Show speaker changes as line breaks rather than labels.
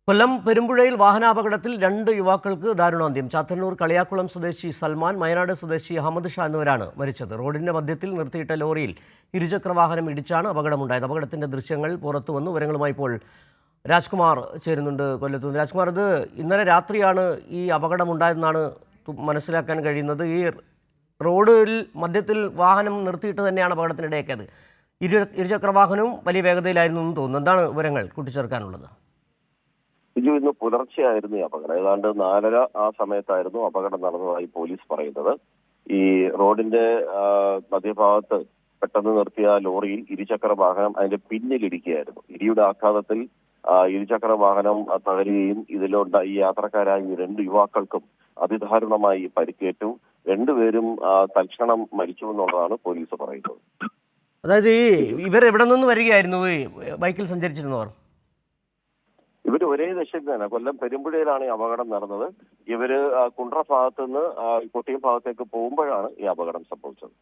കൊല്ലം പെരുമ്പുഴയിൽ വാഹനാപകടത്തിൽ 2 യുവാക്കൾക്ക് ദാരുണാന്ത്യം. ചാത്തന്നൂർ കളിയാക്കുളം സ്വദേശി സൽമാൻ, വയനാട് സ്വദേശി അഹമ്മദ് ഷാ എന്നിവരാണ് മരിച്ചത്. റോഡിന്റെ മധ്യത്തിൽ നിർത്തിയിട്ട ലോറിയിൽ ഇരുചക്രവാഹനം ഇടിച്ചാണ് അപകടമുണ്ടായത്. അപകടത്തിന്റെ ദൃശ്യങ്ങൾ പുറത്തുവന്നു. വിവരങ്ങളുമായി ഇപ്പോൾ രാജ്കുമാർ ചേരുന്നുണ്ട് കൊല്ലത്തുനിന്ന്. രാജ്കുമാർ, ഇത് ഇന്നലെ രാത്രിയാണ് ഈ അപകടമുണ്ടായതെന്നാണ് മനസ്സിലാക്കാൻ കഴിയുന്നത്. ഈ റോഡിൽ മധ്യത്തിൽ വാഹനം നിർത്തിയിട്ട് തന്നെയാണ് അപകടത്തിനിടയാക്കിയത്. ഇരുചക്രവാഹനവും വലിയ വേഗതയിലായിരുന്നു എന്ന് തോന്നുന്നു. എന്താണ് വിവരങ്ങൾ കൂട്ടിച്ചേർക്കാനുള്ളത്?
ഇന്ന് പുലർച്ചെയായിരുന്നു ഈ അപകടം. ഏതാണ്ട് 4:30 ആ സമയത്തായിരുന്നു അപകടം നടന്നതായി പോലീസ് പറയുന്നത്. ഈ റോഡിന്റെ മധ്യഭാഗത്ത് പെട്ടെന്ന് നിർത്തിയ ലോറിയിൽ ഇരുചക്ര വാഹനം അതിന്റെ പിന്നിലിടിക്കുകയായിരുന്നു. ഇടിയുടെ ആഘാതത്തിൽ ഇരുചക്ര വാഹനം തകരുകയും ഈ യാത്രക്കാരായ 2 യുവാക്കൾക്കും അതിദാരുണമായി പരിക്കേറ്റു. രണ്ടുപേരും തൽക്ഷണം മരിച്ചു എന്നുള്ളതാണ് പോലീസ് പറയുന്നത്.
അതായത് ഇവർ എവിടെ നിന്ന് വരികയായിരുന്നു ഈ ബൈക്കിൽ സഞ്ചരിച്ചിരുന്നവർ?
ഇവര് ഒരേ ദിശയിൽ തന്നെ കൊല്ലം പെരുമ്പുഴയിലാണ് ഈ അപകടം നടന്നത്. ഇവര് കുണ്ട്ര ഭാഗത്ത് നിന്ന് കൊട്ടിയം ഭാഗത്തേക്ക് പോകുമ്പോഴാണ് ഈ അപകടം സംഭവിച്ചത്.